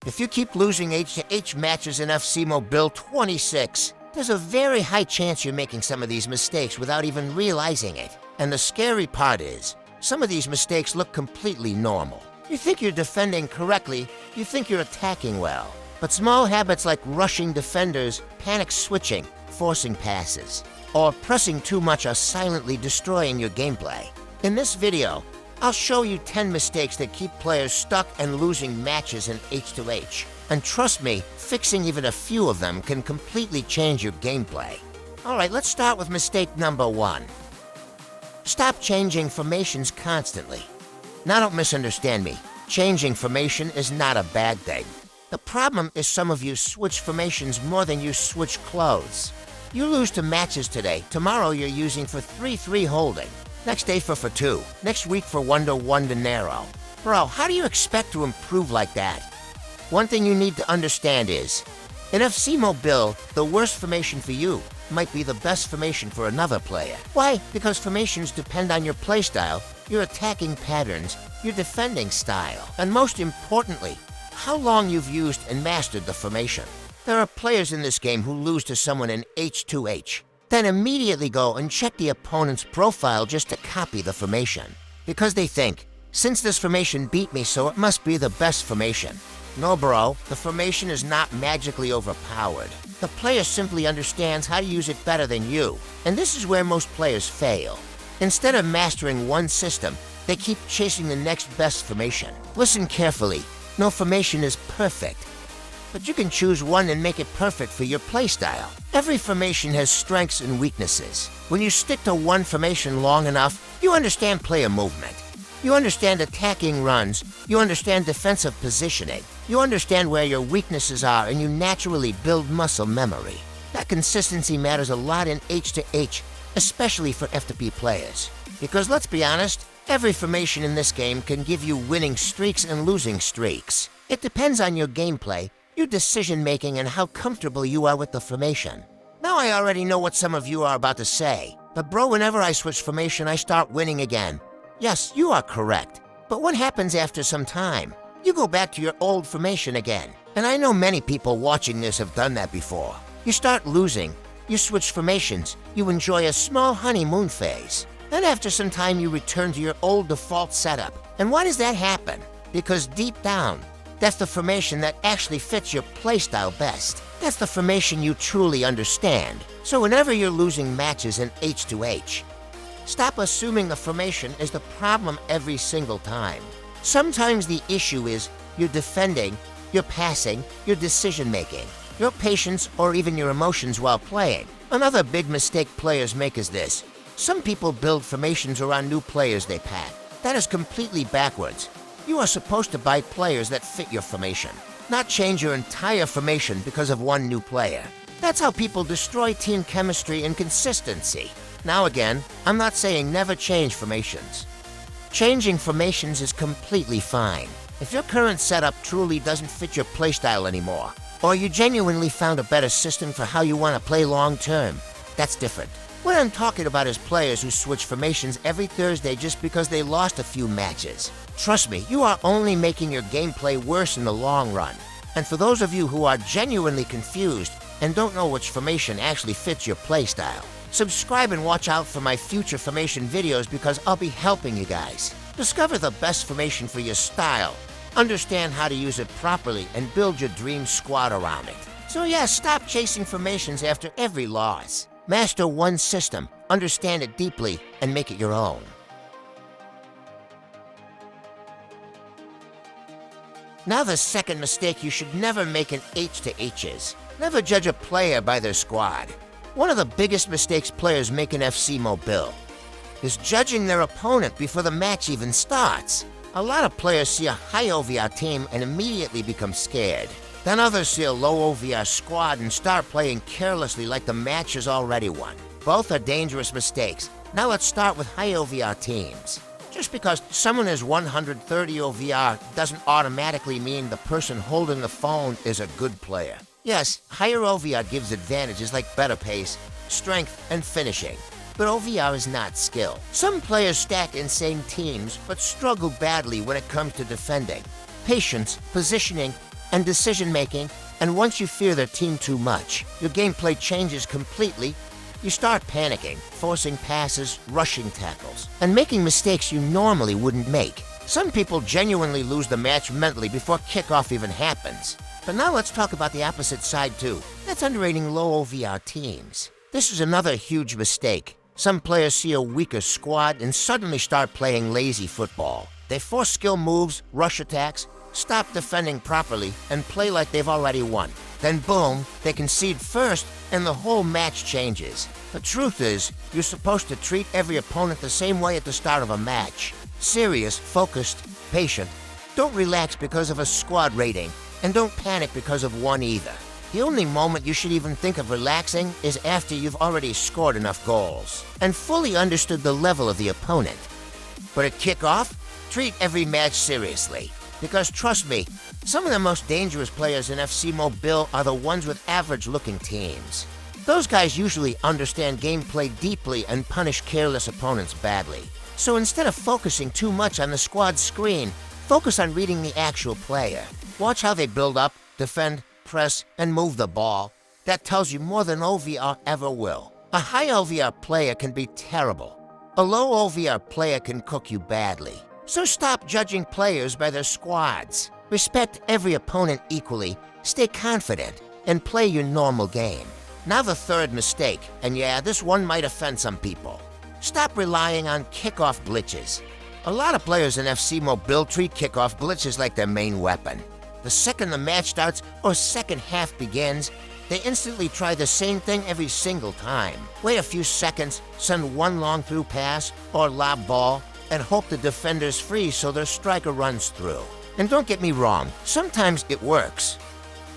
If you keep losing H2H matches in FC Mobile 26, there's a very high chance you're making some of these mistakes without even realizing it. And the scary part is, some of these mistakes look completely normal. You think you're defending correctly, you think you're attacking well. But small habits like rushing defenders, panic switching, forcing passes, or pressing too much are silently destroying your gameplay. In this video, I'll show you 10 mistakes that keep players stuck and losing matches in H2H. And trust me, fixing even a few of them can completely change your gameplay. Alright, let's start with mistake number 1. Stop changing formations constantly. Now don't misunderstand me. Changing formation is not a bad thing. The problem is some of you switch formations more than you switch clothes. You lose to matches today, tomorrow you're using for 3-3 holding. Next day for 2. Next week for 1-1 to narrow. Bro, how do you expect to improve like that? One thing you need to understand is, in FC Mobile, the worst formation for you might be the best formation for another player. Why? Because formations depend on your playstyle, your attacking patterns, your defending style, and most importantly, how long you've used and mastered the formation. There are players in this game who lose to someone in H2H, then immediately go and check the opponent's profile just to copy the formation. Because they think, since this formation beat me, so it must be the best formation. No bro, the formation is not magically overpowered. The player simply understands how to use it better than you, and this is where most players fail. Instead of mastering one system, they keep chasing the next best formation. Listen carefully, no formation is perfect, but you can choose one and make it perfect for your playstyle. Every formation has strengths and weaknesses. When you stick to one formation long enough, you understand player movement. You understand attacking runs, you understand defensive positioning, you understand where your weaknesses are, and you naturally build muscle memory. That consistency matters a lot in H2H, especially for FTP players. Because let's be honest, every formation in this game can give you winning streaks and losing streaks. It depends on your gameplay, your decision-making, and how comfortable you are with the formation. Now I already know what some of you are about to say, but bro, whenever I switch formation, I start winning again. Yes, you are correct. But what happens after some time? You go back to your old formation again. And I know many people watching this have done that before. You start losing, you switch formations, you enjoy a small honeymoon phase. Then after some time you return to your old default setup. And why does that happen? Because deep down, that's the formation that actually fits your playstyle best. That's the formation you truly understand. So whenever you're losing matches in H2H, stop assuming the formation is the problem every single time. Sometimes the issue is your defending, your passing, your decision-making, your patience, or even your emotions while playing. Another big mistake players make is this. Some people build formations around new players they pack. That is completely backwards. You are supposed to buy players that fit your formation, not change your entire formation because of one new player. That's how people destroy team chemistry and consistency. Now again, I'm not saying never change formations. Changing formations is completely fine. If your current setup truly doesn't fit your playstyle anymore, or you genuinely found a better system for how you want to play long-term, that's different. What I'm talking about is players who switch formations every Thursday just because they lost a few matches. Trust me, you are only making your gameplay worse in the long run. And for those of you who are genuinely confused and don't know which formation actually fits your playstyle, subscribe and watch out for my future formation videos because I'll be helping you guys. Discover the best formation for your style, understand how to use it properly, and build your dream squad around it. So yeah, stop chasing formations after every loss. Master one system, understand it deeply, and make it your own. Now the second mistake you should never make in H2H is, never judge a player by their squad. One of the biggest mistakes players make in FC Mobile is judging their opponent before the match even starts. A lot of players see a high OVR team and immediately become scared. Then others see a low OVR squad and start playing carelessly like the match is already won. Both are dangerous mistakes. Now let's start with high OVR teams. Just because someone is 130 OVR doesn't automatically mean the person holding the phone is a good player. Yes, higher OVR gives advantages like better pace, strength, and finishing. But OVR is not skill. Some players stack insane teams, but struggle badly when it comes to defending, patience, positioning, and decision-making, and once you fear their team too much, your gameplay changes completely. You start panicking, forcing passes, rushing tackles, and making mistakes you normally wouldn't make. Some people genuinely lose the match mentally before kickoff even happens. But now let's talk about the opposite side too. That's underrating low OVR teams. This is another huge mistake. Some players see a weaker squad and suddenly start playing lazy football. They force skill moves, rush attacks, stop defending properly, and play like they've already won. Then boom, they concede first, and the whole match changes. The truth is, you're supposed to treat every opponent the same way at the start of a match. Serious, focused, patient. Don't relax because of a squad rating, and don't panic because of one either. The only moment you should even think of relaxing is after you've already scored enough goals and fully understood the level of the opponent. But at kickoff, treat every match seriously. Because trust me, some of the most dangerous players in FC Mobile are the ones with average-looking teams. Those guys usually understand gameplay deeply and punish careless opponents badly. So instead of focusing too much on the squad screen, focus on reading the actual player. Watch how they build up, defend, press, and move the ball. That tells you more than OVR ever will. A high OVR player can be terrible. A low OVR player can cook you badly. So stop judging players by their squads. Respect every opponent equally, stay confident, and play your normal game. Now the third mistake, and yeah, this one might offend some people. Stop relying on kickoff glitches. A lot of players in FC Mobile treat kickoff glitches like their main weapon. The second the match starts or second half begins, they instantly try the same thing every single time. Wait a few seconds, send one long through pass or lob ball, and hope the defender's free so their striker runs through. And don't get me wrong, sometimes it works.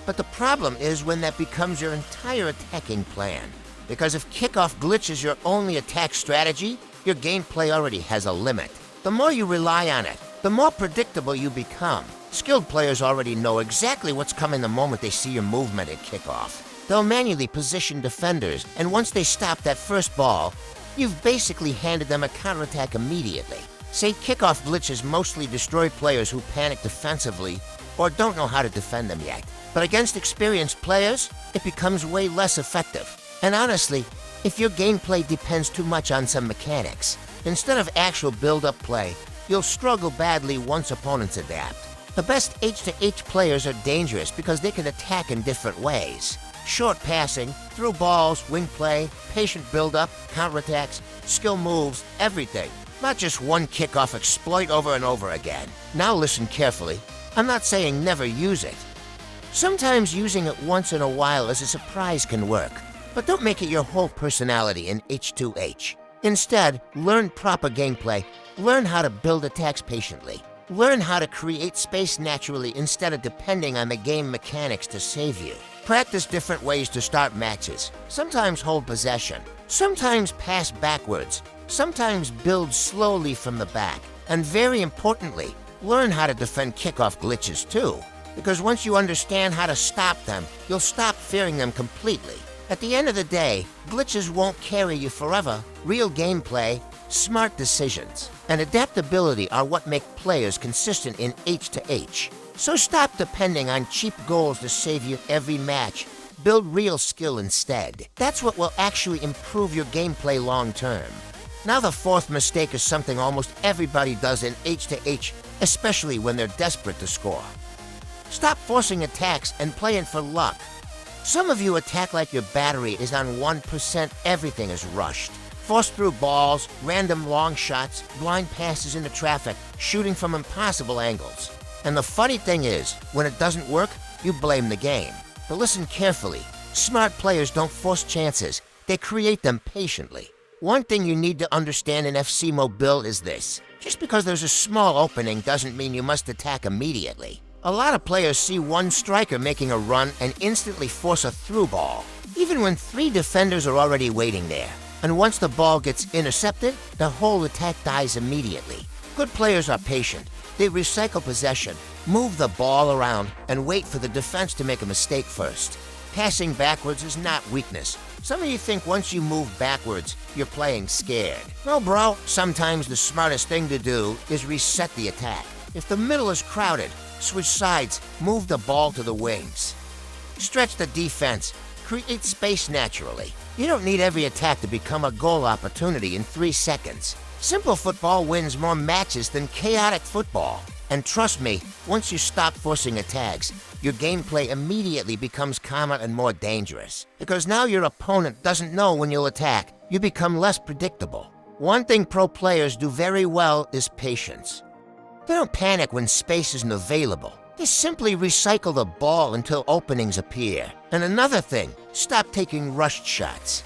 But the problem is when that becomes your entire attacking plan. Because if kickoff glitch is your only attack strategy, your gameplay already has a limit. The more you rely on it, the more predictable you become. Skilled players already know exactly what's coming the moment they see your movement at kickoff. They'll manually position defenders, and once they stop that first ball, you've basically handed them a counterattack immediately. Say kickoff glitches mostly destroy players who panic defensively or don't know how to defend them yet. But against experienced players, it becomes way less effective. And honestly, if your gameplay depends too much on some mechanics, instead of actual build-up play, you'll struggle badly once opponents adapt. The best H2H players are dangerous because they can attack in different ways. Short passing, through balls, wing play, patient build-up, counterattacks, skill moves, everything. Not just one kickoff exploit over and over again. Now listen carefully. I'm not saying never use it. Sometimes using it once in a while as a surprise can work, but don't make it your whole personality in H2H. Instead, learn proper gameplay, learn how to build attacks patiently, learn how to create space naturally instead of depending on the game mechanics to save you. Practice different ways to start matches. Sometimes hold possession, sometimes pass backwards, sometimes build slowly from the back, and very importantly, learn how to defend kickoff glitches too. Because once you understand how to stop them, you'll stop fearing them completely. At the end of the day, glitches won't carry you forever. Real gameplay, smart decisions, and adaptability are what make players consistent in H2H. So stop depending on cheap goals to save you every match. Build real skill instead. That's what will actually improve your gameplay long term. Now the fourth mistake is something almost everybody does in H2H, especially when they're desperate to score. Stop forcing attacks and playing for luck. Some of you attack like your battery is on 1%, everything is rushed. Force through balls, random long shots, blind passes into traffic, shooting from impossible angles. And the funny thing is, when it doesn't work, you blame the game. But listen carefully. Smart players don't force chances, they create them patiently. One thing you need to understand in FC Mobile is this. Just because there's a small opening doesn't mean you must attack immediately. A lot of players see one striker making a run and instantly force a through ball, even when 3 defenders are already waiting there. And once the ball gets intercepted, the whole attack dies immediately. Good players are patient. They recycle possession, move the ball around, and wait for the defense to make a mistake first. Passing backwards is not weakness. Some of you think once you move backwards, you're playing scared. No, bro, sometimes the smartest thing to do is reset the attack. If the middle is crowded, switch sides, move the ball to the wings. Stretch the defense, create space naturally. You don't need every attack to become a goal opportunity in 3 seconds. Simple football wins more matches than chaotic football. And trust me, once you stop forcing attacks, your gameplay immediately becomes calmer and more dangerous. Because now your opponent doesn't know when you'll attack, you become less predictable. One thing pro players do very well is patience. They don't panic when space isn't available. They simply recycle the ball until openings appear. And another thing, stop taking rushed shots.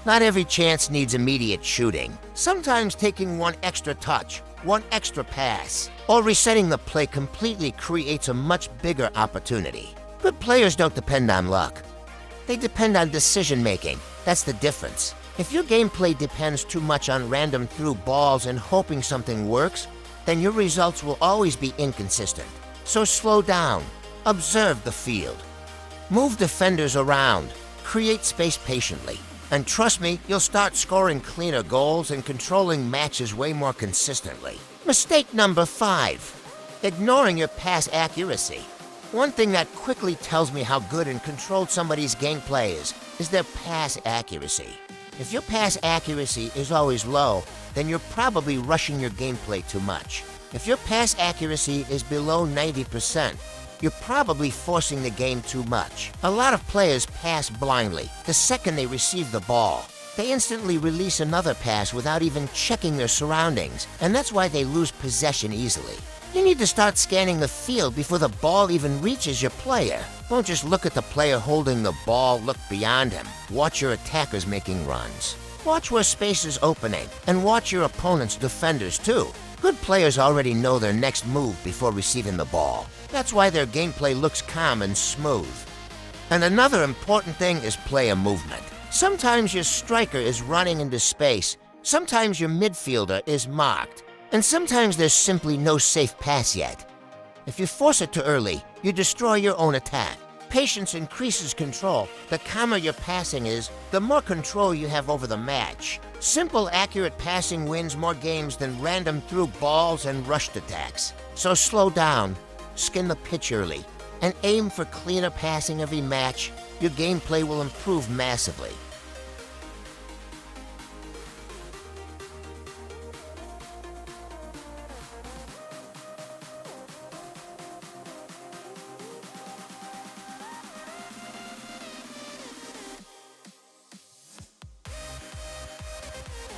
Not every chance needs immediate shooting. Sometimes taking one extra touch, one extra pass, or resetting the play completely creates a much bigger opportunity. Good players don't depend on luck. They depend on decision-making. That's the difference. If your gameplay depends too much on random through balls and hoping something works, then your results will always be inconsistent. So slow down, observe the field, move defenders around, create space patiently, and trust me, you'll start scoring cleaner goals and controlling matches way more consistently. Mistake number 5, ignoring your pass accuracy. One thing that quickly tells me how good and controlled somebody's gameplay is their pass accuracy. If your pass accuracy is always low, then you're probably rushing your gameplay too much. If your pass accuracy is below 90%, you're probably forcing the game too much. A lot of players pass blindly the second they receive the ball. They instantly release another pass without even checking their surroundings, and that's why they lose possession easily. You need to start scanning the field before the ball even reaches your player. Don't just look at the player holding the ball, look beyond him. Watch your attackers making runs. Watch where space is opening, and watch your opponent's defenders too. Good players already know their next move before receiving the ball. That's why their gameplay looks calm and smooth. And another important thing is player movement. Sometimes your striker is running into space, sometimes your midfielder is marked, and sometimes there's simply no safe pass yet. If you force it too early, you destroy your own attack. Patience increases control. The calmer your passing is, the more control you have over the match. Simple, accurate passing wins more games than random through balls and rushed attacks. So slow down, skin the pitch early, and aim for cleaner passing every match. Your gameplay will improve massively.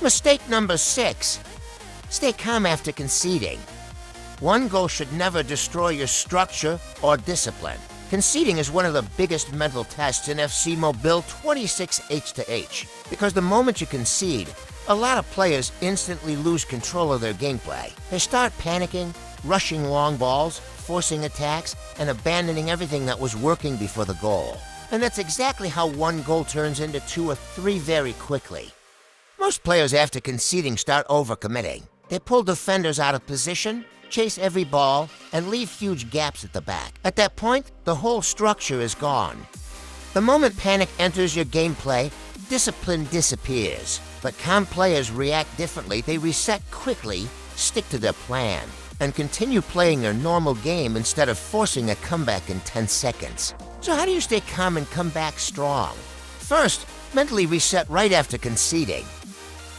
Mistake number 6, stay calm after conceding. One goal should never destroy your structure or discipline. Conceding is one of the biggest mental tests in FC Mobile 26 H2H, because the moment you concede, a lot of players instantly lose control of their gameplay. They start panicking, rushing long balls, forcing attacks, and abandoning everything that was working before the goal. And that's exactly how one goal turns into 2 or 3 very quickly. Most players after conceding start overcommitting. They pull defenders out of position, chase every ball, and leave huge gaps at the back. At that point, the whole structure is gone. The moment panic enters your gameplay, discipline disappears. But calm players react differently. They reset quickly, stick to their plan, and continue playing their normal game instead of forcing a comeback in 10 seconds. So how do you stay calm and come back strong? First, mentally reset right after conceding.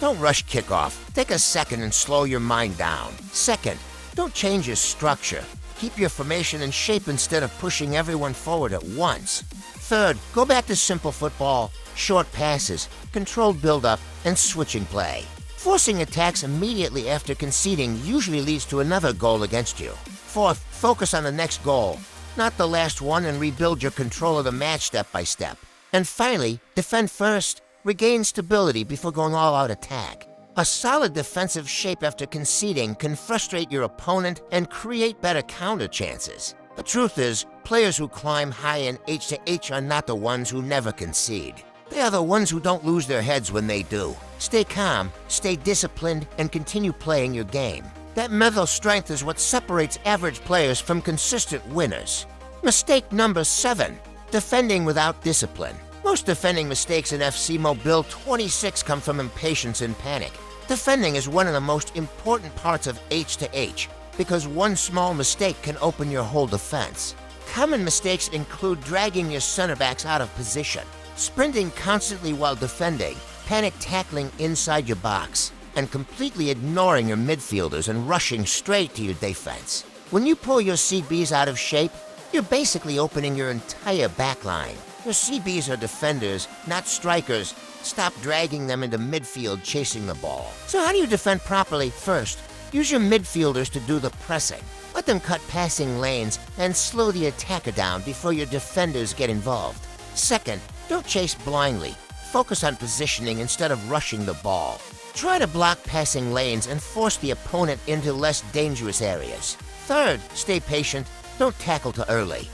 Don't rush kickoff. Take a second and slow your mind down. Second, don't change your structure. Keep your formation in shape instead of pushing everyone forward at once. Third, go back to simple football, short passes, controlled build-up, and switching play. Forcing attacks immediately after conceding usually leads to another goal against you. Fourth, focus on the next goal, not the last one, and rebuild your control of the match step by step. And finally, defend first. Regain stability before going all-out attack. A solid defensive shape after conceding can frustrate your opponent and create better counter chances. The truth is, players who climb high in H2H are not the ones who never concede. They are the ones who don't lose their heads when they do. Stay calm, stay disciplined, and continue playing your game. That mental strength is what separates average players from consistent winners. Mistake number 7, defending without discipline. Most defending mistakes in FC Mobile 26 come from impatience and panic. Defending is one of the most important parts of H2H. because one small mistake can open your whole defense. Common mistakes include dragging your center backs out of position, sprinting constantly while defending, panic tackling inside your box, and completely ignoring your midfielders and rushing straight to your defense. When you pull your CBs out of shape, you're basically opening your entire backline. Your CBs are defenders, not strikers. Stop dragging them into midfield chasing the ball. So how do you defend properly? First, use your midfielders to do the pressing. Let them cut passing lanes and slow the attacker down before your defenders get involved. Second, don't chase blindly. Focus on positioning instead of rushing the ball. Try to block passing lanes and force the opponent into less dangerous areas. Third, stay patient. Don't tackle too early.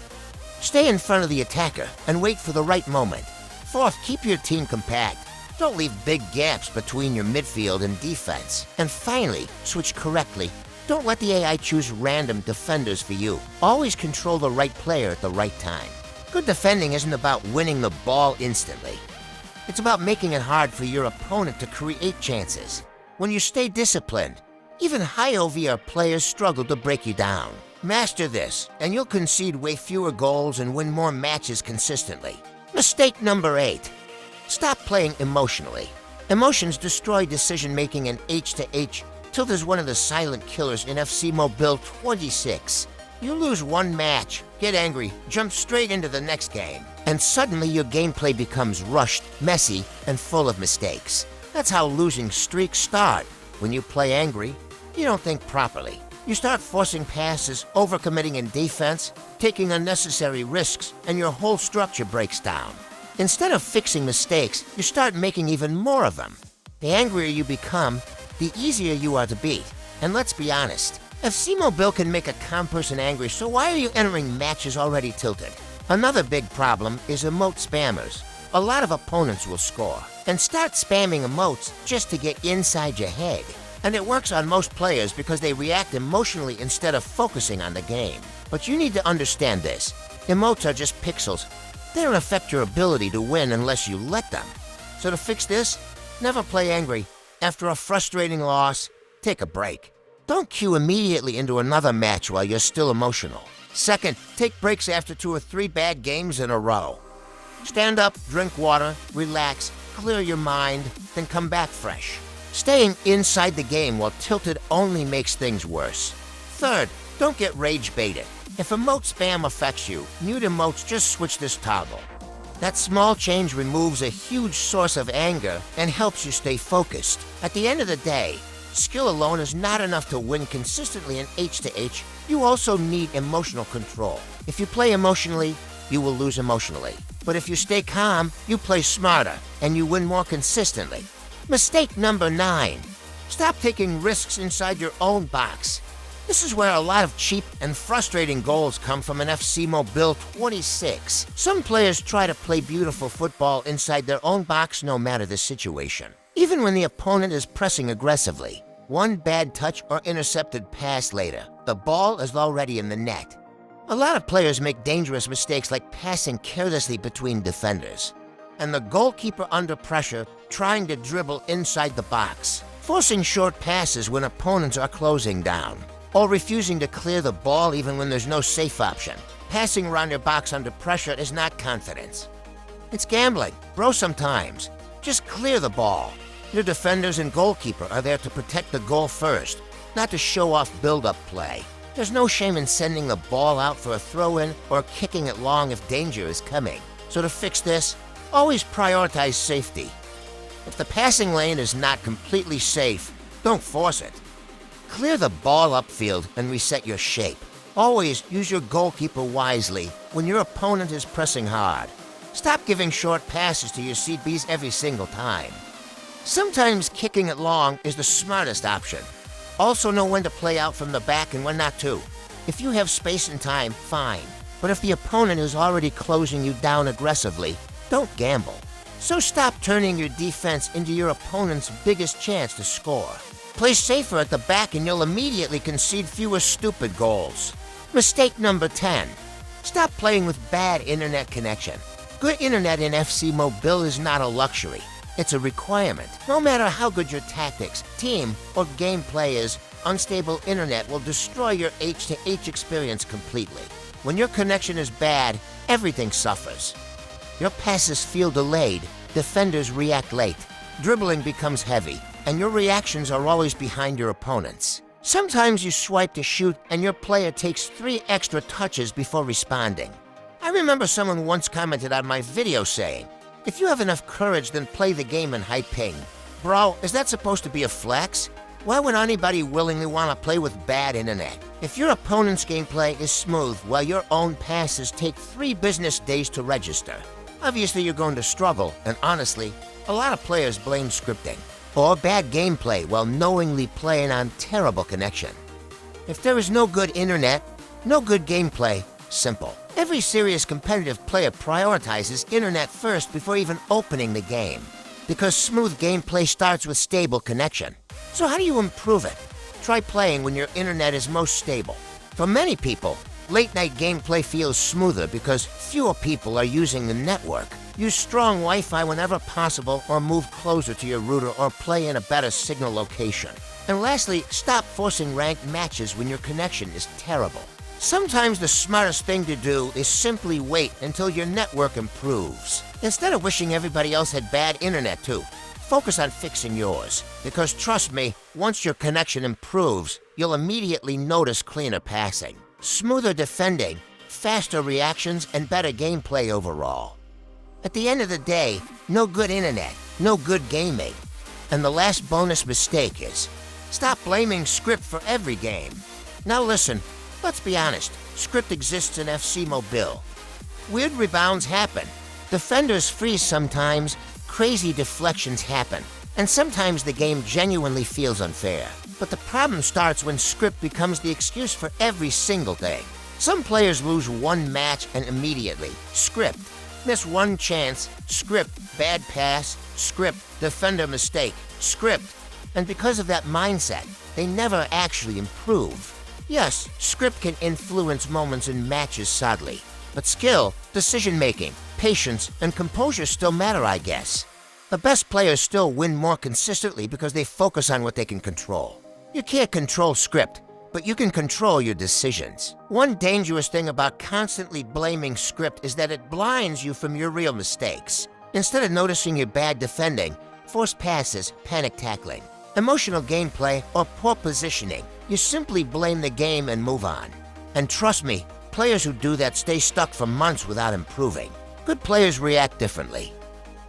Stay in front of the attacker and wait for the right moment. Fourth, keep your team compact. Don't leave big gaps between your midfield and defense. And finally, switch correctly. Don't let the AI choose random defenders for you. Always control the right player at the right time. Good defending isn't about winning the ball instantly. It's about making it hard for your opponent to create chances. When you stay disciplined, even high OVR players struggle to break you down. Master this, and you'll concede way fewer goals and win more matches consistently. Mistake number 8. Stop playing emotionally. Emotions destroy decision-making in H2H. Tilt is one of the silent killers in FC Mobile 26. You lose one match, get angry, jump straight into the next game, and suddenly your gameplay becomes rushed, messy, and full of mistakes. That's how losing streaks start. When you play angry, you don't think properly. You start forcing passes, overcommitting in defense, taking unnecessary risks, and your whole structure breaks down. Instead of fixing mistakes, you start making even more of them. The angrier you become, the easier you are to beat. And let's be honest, FC Mobile can make a calm person angry, so why are you entering matches already tilted? Another big problem is emote spammers. A lot of opponents will score and start spamming emotes just to get inside your head. And it works on most players because they react emotionally instead of focusing on the game. But you need to understand this. Emotes are just pixels. They don't affect your ability to win unless you let them. So to fix this, never play angry. After a frustrating loss, take a break. Don't queue immediately into another match while you're still emotional. Second, take breaks after 2 or 3 bad games in a row. Stand up, drink water, relax, clear your mind, then come back fresh. Staying inside the game while tilted only makes things worse. Third, don't get rage baited. If emote spam affects you, mute emotes, just switch this toggle. That small change removes a huge source of anger and helps you stay focused. At the end of the day, skill alone is not enough to win consistently in H2H. You also need emotional control. If you play emotionally, you will lose emotionally. But if you stay calm, you play smarter, and you win more consistently. Mistake number 9. Stop taking risks inside your own box. This is where a lot of cheap and frustrating goals come from in FC Mobile 26. Some players try to play beautiful football inside their own box no matter the situation. Even when the opponent is pressing aggressively, one bad touch or intercepted pass later, the ball is already in the net. A lot of players make dangerous mistakes like passing carelessly between defenders, and the goalkeeper under pressure trying to dribble inside the box, forcing short passes when opponents are closing down, or refusing to clear the ball even when there's no safe option. Passing around your box under pressure is not confidence. It's gambling, bro, sometimes. Just clear the ball. Your defenders and goalkeeper are there to protect the goal first, not to show off build-up play. There's no shame in sending the ball out for a throw-in or kicking it long if danger is coming. So to fix this, always prioritize safety. If the passing lane is not completely safe, don't force it. Clear the ball upfield and reset your shape. Always use your goalkeeper wisely when your opponent is pressing hard. Stop giving short passes to your CBs every single time. Sometimes kicking it long is the smartest option. Also know when to play out from the back and when not to. If you have space and time, fine. But if the opponent is already closing you down aggressively, don't gamble. So stop turning your defense into your opponent's biggest chance to score. Play safer at the back and you'll immediately concede fewer stupid goals. Mistake number 10. Stop playing with bad internet connection. Good internet in FC Mobile is not a luxury. It's a requirement. No matter how good your tactics, team, or gameplay is, unstable internet will destroy your H2H experience completely. When your connection is bad, everything suffers. Your passes feel delayed, defenders react late, dribbling becomes heavy, and your reactions are always behind your opponents. Sometimes you swipe to shoot and your player takes 3 extra touches before responding. I remember someone once commented on my video saying, "If you have enough courage, then play the game in high ping." Bro, is that supposed to be a flex? Why would anybody willingly want to play with bad internet? If your opponent's gameplay is smooth while your own passes take 3 business days to register, obviously you're going to struggle, and honestly, a lot of players blame scripting or bad gameplay while knowingly playing on terrible connection. If there is no good internet, no good gameplay, simple. Every serious competitive player prioritizes internet first before even opening the game, because smooth gameplay starts with stable connection. So how do you improve it? Try playing when your internet is most stable. For many people, late-night gameplay feels smoother because fewer people are using the network. Use strong Wi-Fi whenever possible, or move closer to your router, or play in a better signal location. And lastly, stop forcing ranked matches when your connection is terrible. Sometimes the smartest thing to do is simply wait until your network improves. Instead of wishing everybody else had bad internet too, focus on fixing yours. Because trust me, once your connection improves, you'll immediately notice cleaner passing, smoother defending, faster reactions, and better gameplay overall. At the end of the day, no good internet, no good gaming. And the last bonus mistake is, stop blaming script for every game. Now listen, let's be honest, script exists in FC Mobile. Weird rebounds happen, defenders freeze sometimes, crazy deflections happen, and sometimes the game genuinely feels unfair. But the problem starts when script becomes the excuse for every single thing. Some players lose one match and immediately, script. Miss one chance, script. Bad pass, script. Defender mistake, script. And because of that mindset, they never actually improve. Yes, script can influence moments in matches sadly, but skill, decision-making, patience, and composure still matter, I guess. The best players still win more consistently because they focus on what they can control. You can't control script, but you can control your decisions. One dangerous thing about constantly blaming script is that it blinds you from your real mistakes. Instead of noticing your bad defending, forced passes, panic tackling, emotional gameplay, or poor positioning, you simply blame the game and move on. And trust me, players who do that stay stuck for months without improving. Good players react differently.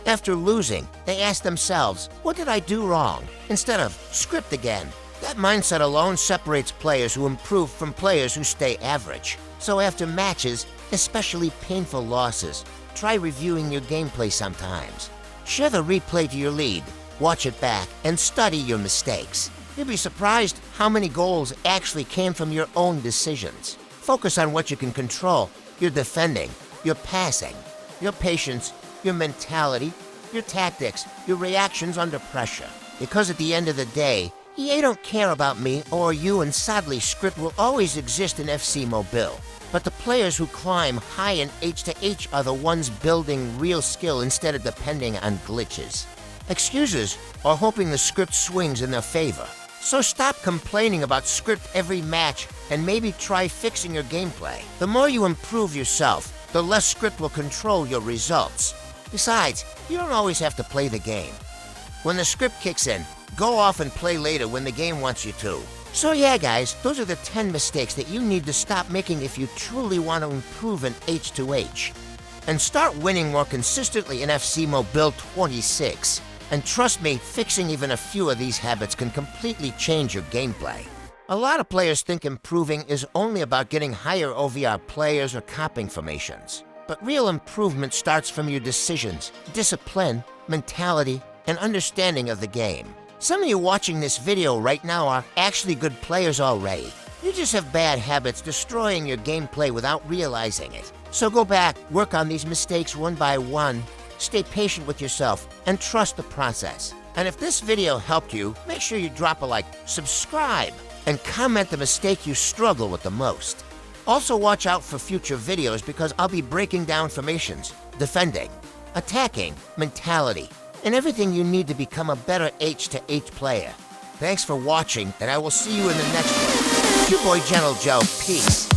After losing, they ask themselves, what did I do wrong? Instead of, script again. That mindset alone separates players who improve from players who stay average. So after matches, especially painful losses, try reviewing your gameplay sometimes. Share the replay to your lead, watch it back, and study your mistakes. You'll be surprised how many goals actually came from your own decisions. Focus on what you can control, your defending, your passing, your patience, your mentality, your tactics, your reactions under pressure. Because at the end of the day, EA don't care about me or you, and sadly script will always exist in FC Mobile. But the players who climb high in H2H are the ones building real skill instead of depending on glitches. Excuses or hoping the script swings in their favor. So stop complaining about script every match and maybe try fixing your gameplay. The more you improve yourself, the less script will control your results. Besides, you don't always have to play the game. When the script kicks in, go off and play later when the game wants you to. So yeah guys, those are the 10 mistakes that you need to stop making if you truly want to improve in H2H. And start winning more consistently in FC Mobile 26. And trust me, fixing even a few of these habits can completely change your gameplay. A lot of players think improving is only about getting higher OVR players or copying formations. But real improvement starts from your decisions, discipline, mentality, and understanding of the game. Some of you watching this video right now are actually good players already. You just have bad habits destroying your gameplay without realizing it. So go back, work on these mistakes one by one, stay patient with yourself, and trust the process. And if this video helped you, make sure you drop a like, subscribe, and comment the mistake you struggle with the most. Also watch out for future videos because I'll be breaking down formations, defending, attacking, mentality, and everything you need to become a better H2H player. Thanks for watching, and I will see you in the next one. It's your boy Gentle Joe. Peace.